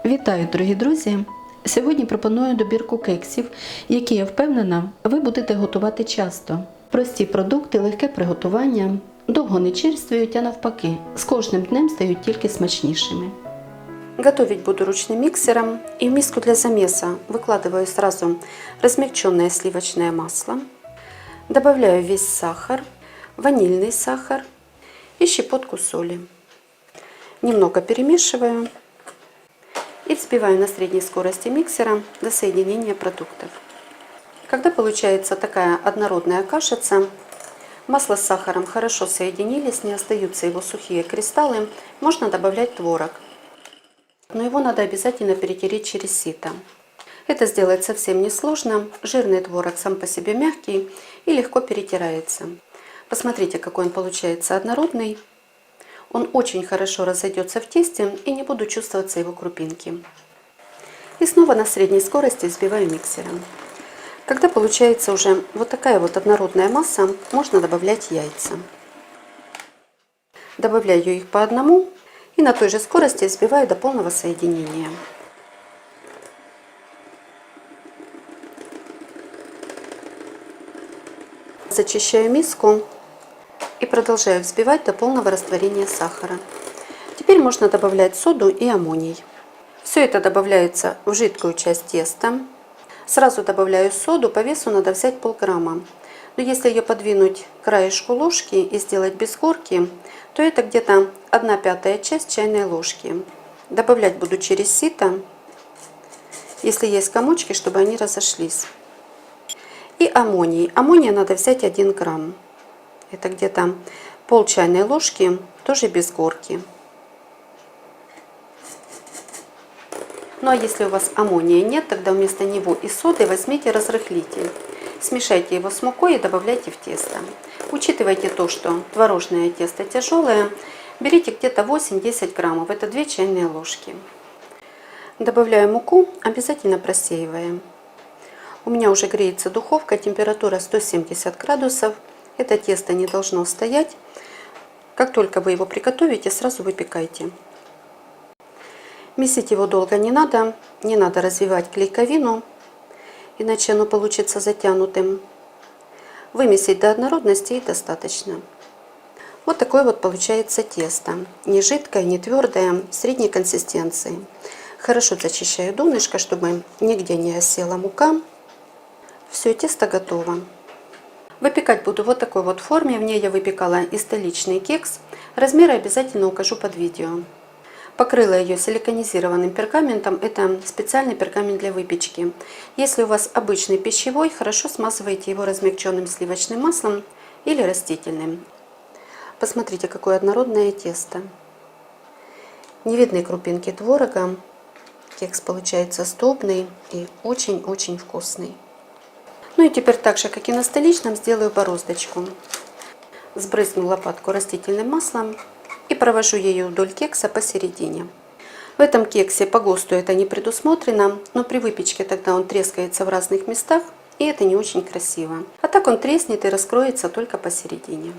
Вітаю, дорогі друзі! Сьогодні пропоную добірку кексів, які, я впевнена, ви будете готувати часто. Прості продукти, легке приготування, довго не черствують, а навпаки, з кожним днем стають тільки смачнішими. Готовить буду ручным миксером, и в миску для замеса выкладываю сразу размягченное сливочное масло, добавляю весь сахар, ванильный сахар и щепотку соли. Немного перемешиваю и взбиваю на средней скорости миксера до соединения продуктов. Когда получается такая однородная кашица, масло с сахаром хорошо соединились, не остаются его сухие кристаллы, можно добавлять творог. Но его надо обязательно перетереть через сито. Это сделать совсем несложно. Жирный творог сам по себе мягкий и легко перетирается. Посмотрите, какой он получается однородный. Он очень хорошо разойдется в тесте и не будут чувствоваться его крупинки. И снова на средней скорости взбиваю миксером. Когда получается уже вот такая вот однородная масса, можно добавлять яйца. Добавляю их по одному. И на той же скорости взбиваю до полного соединения. Зачищаю миску и продолжаю взбивать до полного растворения сахара. Теперь можно добавлять соду и аммоний. Все это добавляется в жидкую часть теста. Сразу добавляю соду, по весу надо взять полграмма. Но если ее подвинуть к краешку ложки и сделать без горки, то это где-то 1/5 часть чайной ложки. Добавлять буду через сито, если есть комочки, чтобы они разошлись. И аммоний. Аммония надо взять 1 грамм. Это где-то пол чайной ложки, тоже без горки. Ну а если у вас аммония нет, тогда вместо него и соды возьмите разрыхлитель. Смешайте его с мукой и добавляйте в тесто. Учитывайте то, что творожное тесто тяжелое. Берите где-то 8-10 граммов. Это 2 чайные ложки. Добавляю муку, обязательно просеиваем. У меня уже греется духовка, температура 170 градусов. Это тесто не должно стоять. Как только вы его приготовите, сразу выпекайте. Месить его долго не надо развивать клейковину, иначе оно получится затянутым. Вымесить до однородности и достаточно. Вот такое вот получается тесто. Не жидкое, не твердое, средней консистенции. Хорошо зачищаю донышко, чтобы нигде не осела мука. Все, тесто готово. Выпекать буду в вот такой вот форме. В ней я выпекала и столичный кекс. Размеры обязательно укажу под видео. Покрыла ее силиконизированным пергаментом. Это специальный пергамент для выпечки. Если у вас обычный пищевой, хорошо смазывайте его размягченным сливочным маслом или растительным. Посмотрите, какое однородное тесто. Не видны крупинки творога. Кекс получается сдобный и очень-очень вкусный. Ну и теперь так же, как и на столичном, сделаю бороздочку. Сбрызну лопатку растительным маслом и провожу ею вдоль кекса посередине. В этом кексе по ГОСТу это не предусмотрено, но при выпечке тогда он трескается в разных местах, и это не очень красиво. А так он треснет и раскроется только посередине.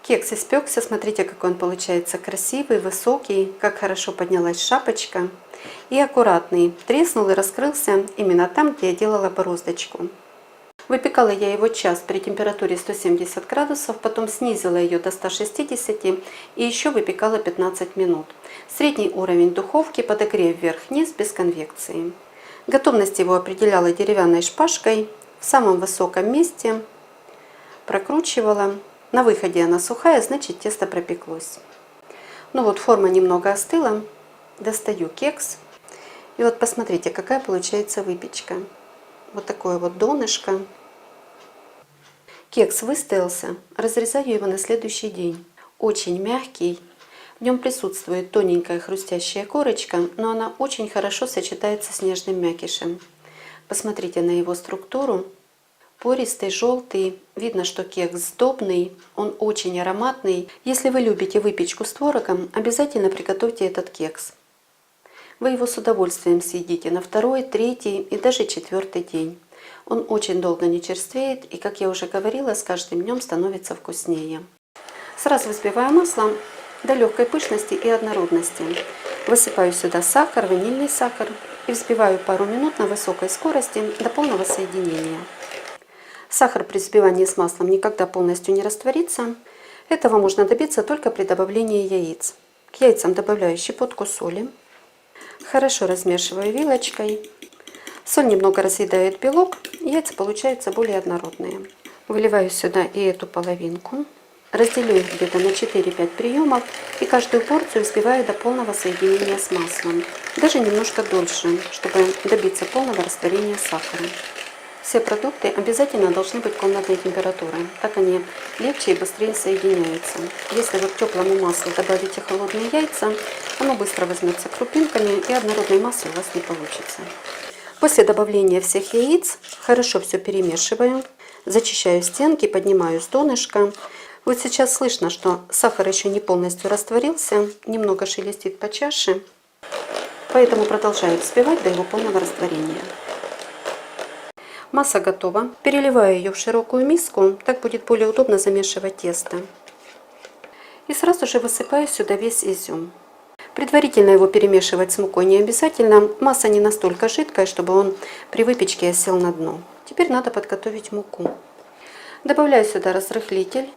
Кекс испекся, смотрите, какой он получается красивый, высокий, как хорошо поднялась шапочка. И аккуратный, треснул и раскрылся именно там, где я делала бороздочку. Выпекала я его час при температуре 170 градусов, потом снизила ее до 160 и еще выпекала 15 минут. Средний уровень духовки, подогрев вверх-вниз без конвекции. Готовность его определяла деревянной шпажкой в самом высоком месте, прокручивала. На выходе она сухая, значит тесто пропеклось. Ну вот форма немного остыла, достаю кекс. И вот посмотрите, какая получается выпечка. Вот такое вот донышко. Кекс выстоялся, разрезаю его на следующий день. Очень мягкий, в нем присутствует тоненькая хрустящая корочка, но она очень хорошо сочетается с нежным мякишем. Посмотрите на его структуру. Пористый, желтый, видно, что кекс сдобный, он очень ароматный. Если вы любите выпечку с творогом, обязательно приготовьте этот кекс. Вы его с удовольствием съедите на 2-й, 3-й и даже 4-й день. Он очень долго не черствеет и, как я уже говорила, с каждым днем становится вкуснее. Сразу взбиваю масло до легкой пышности и однородности. Высыпаю сюда сахар, ванильный сахар и взбиваю пару минут на высокой скорости до полного соединения. Сахар при взбивании с маслом никогда полностью не растворится. Этого можно добиться только при добавлении яиц. К яйцам добавляю щепотку соли. Хорошо размешиваю вилочкой. Соль немного разъедает белок, яйца получаются более однородные. Выливаю сюда и эту половинку. Разделю их где-то на 4-5 приемов и каждую порцию взбиваю до полного соединения с маслом. Даже немножко дольше, чтобы добиться полного растворения сахара. Все продукты обязательно должны быть комнатной температуры, так они легче и быстрее соединяются. Если вы к теплому маслу добавите холодные яйца, оно быстро возьмется крупинками и однородной массы у вас не получится. После добавления всех яиц хорошо все перемешиваю, зачищаю стенки, поднимаю с донышка. Вот сейчас слышно, что сахар еще не полностью растворился, немного шелестит по чаше, поэтому продолжаю взбивать до его полного растворения. Масса готова. Переливаю ее в широкую миску, так будет более удобно замешивать тесто. И сразу же высыпаю сюда весь изюм. Предварительно его перемешивать с мукой не обязательно. Масса не настолько жидкая, чтобы он при выпечке осел на дно. Теперь надо подготовить муку. Добавляю сюда разрыхлитель.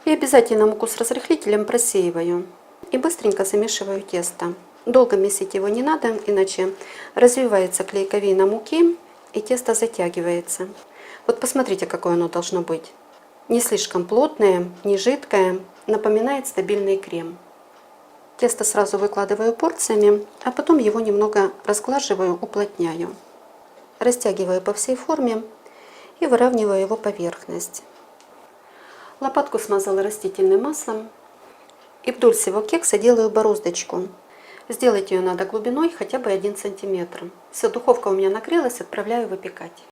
И обязательно муку с разрыхлителем просеиваю. И быстренько замешиваю тесто. Долго месить его не надо, иначе развивается клейковина муки и тесто затягивается. Вот посмотрите, какое оно должно быть. Не слишком плотное, не жидкое, напоминает стабильный крем. Тесто сразу выкладываю порциями, а потом его немного разглаживаю, уплотняю. Растягиваю по всей форме и выравниваю его поверхность. Лопатку смазала растительным маслом и вдоль всего кекса делаю бороздочку. Сделать ее надо глубиной хотя бы 1 см. Все, духовка у меня нагрелась, отправляю выпекать.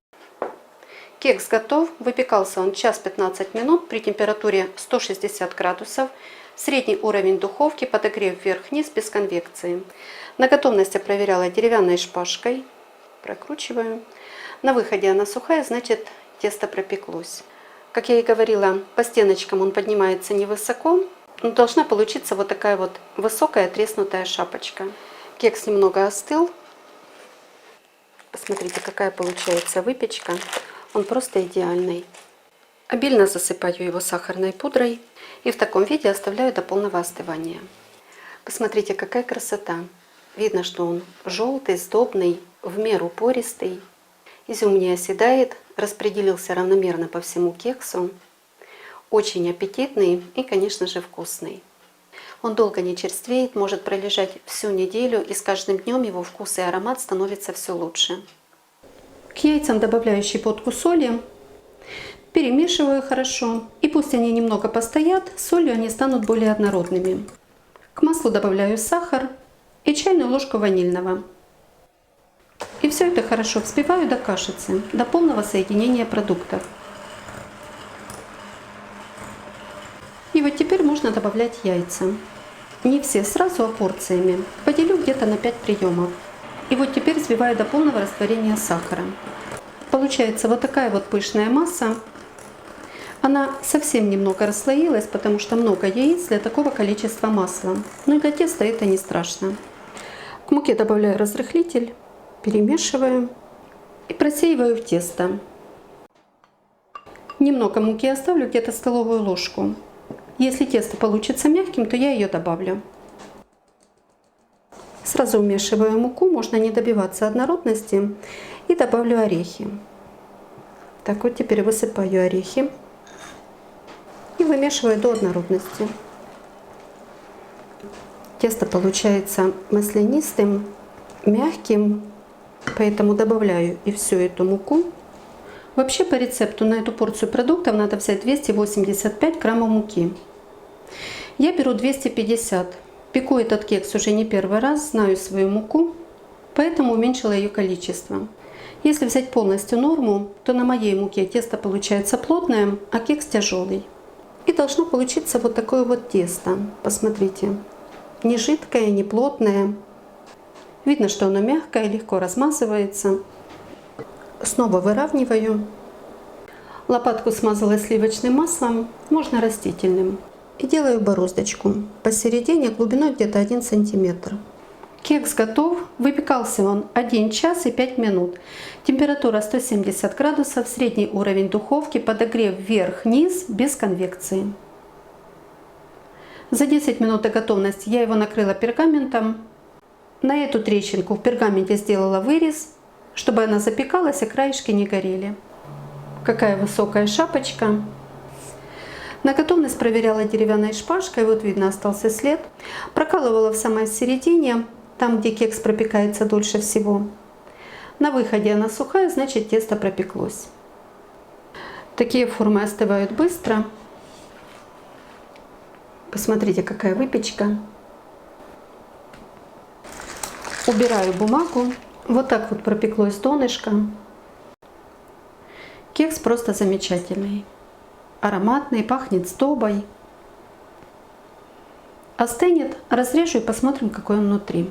Кекс готов. Выпекался он 1:15 минут при температуре 160 градусов. Средний уровень духовки, подогрев вверх-вниз без конвекции. На готовность я проверяла деревянной шпажкой. Прокручиваю. На выходе она сухая, значит тесто пропеклось. Как я и говорила, по стеночкам он поднимается невысоко, но должна получиться вот такая вот высокая треснутая шапочка. Кекс немного остыл. Посмотрите, какая получается выпечка. Он просто идеальный. Обильно засыпаю его сахарной пудрой и в таком виде оставляю до полного остывания. Посмотрите, какая красота. Видно, что он желтый, сдобный, в меру пористый. Изюм не оседает, распределился равномерно по всему кексу. Очень аппетитный и, конечно же, вкусный. Он долго не черствеет, может пролежать всю неделю, и с каждым днем его вкус и аромат становится все лучше. К яйцам добавляю щепотку соли, перемешиваю хорошо, и пусть они немного постоят, с солью они станут более однородными. К маслу добавляю сахар и чайную ложку ванильного. И все это хорошо взбиваю до кашицы, до полного соединения продуктов. И вот теперь можно добавлять яйца. Не все сразу, а порциями. Поделю где-то на 5 приемов. И вот теперь взбиваю до полного растворения сахара. Получается вот такая вот пышная масса. Она совсем немного расслоилась, потому что много яиц для такого количества масла. Но и для теста это не страшно. К муке добавляю разрыхлитель. Перемешиваю и просеиваю в тесто. Немного муки оставлю, где-то столовую ложку. Если тесто получится мягким, то я ее добавлю. Сразу вмешиваю муку, можно не добиваться однородности, и добавлю орехи. Так вот теперь высыпаю орехи и вымешиваю до однородности. Тесто получается маслянистым, мягким. Поэтому добавляю и всю эту муку. Вообще по рецепту на эту порцию продуктов надо взять 285 граммов муки. Я беру 250. Пеку этот кекс уже не первый раз, знаю свою муку, поэтому уменьшила ее количество. Если взять полностью норму, то на моей муке тесто получается плотное, а кекс тяжелый. И должно получиться вот такое вот тесто. Посмотрите. Не жидкое, не плотное. Видно, что оно мягкое, легко размазывается. Снова выравниваю. Лопатку смазала сливочным маслом, можно растительным. И делаю бороздочку посередине глубиной где-то 1 сантиметр. Кекс готов. Выпекался он 1 час и 5 минут. Температура 170 градусов, средний уровень духовки, подогрев вверх-вниз без конвекции. За 10 минут до готовности я его накрыла пергаментом. На эту трещинку в пергаменте сделала вырез, чтобы она запекалась, а краешки не горели. Какая высокая шапочка. На готовность проверяла деревянной шпажкой, вот видно остался след. Прокалывала в самой середине, там где кекс пропекается дольше всего. На выходе она сухая, значит тесто пропеклось. Такие формы остывают быстро. Посмотрите, какая выпечка. Убираю бумагу. Вот так вот пропеклось донышко. Кекс просто замечательный. Ароматный, пахнет сдобой. Остынет, разрежу и посмотрим, какой он внутри.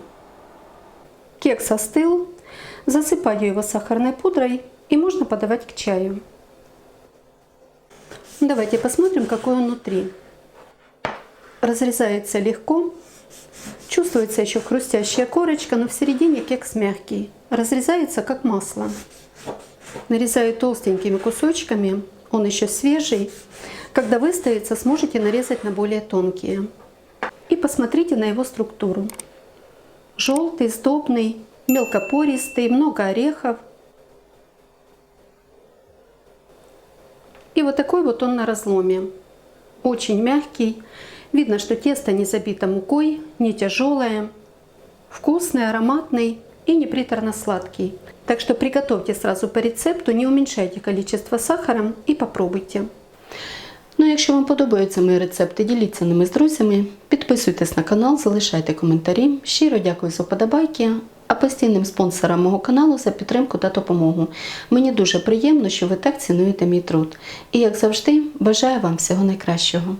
Кекс остыл. Засыпаю его сахарной пудрой и можно подавать к чаю. Давайте посмотрим, какой он внутри. Разрезается легко. Чувствуется еще хрустящая корочка, но в середине кекс мягкий. Разрезается как масло. Нарезаю толстенькими кусочками. Он еще свежий. Когда выстоится, сможете нарезать на более тонкие. И посмотрите на его структуру. Желтый, сдобный, мелкопористый, много орехов. И вот такой вот он на разломе. Очень мягкий. Видно, что тесто не забито мукой, не тяжелое. Вкусный, ароматный и не приторно-сладкий. Так что приготовьте сразу по рецепту, не уменьшайте количество сахара і попробуйте. Ну, якщо вам подобаються мої рецепти, діліться ними з друзями, підписуйтесь на канал, залишайте коментарі. Щиро дякую за вподобайки, а постійним спонсорам мого каналу за підтримку та допомогу. Мені дуже приємно, що ви так цінуєте мій труд. І як завжди, бажаю вам всього найкращого.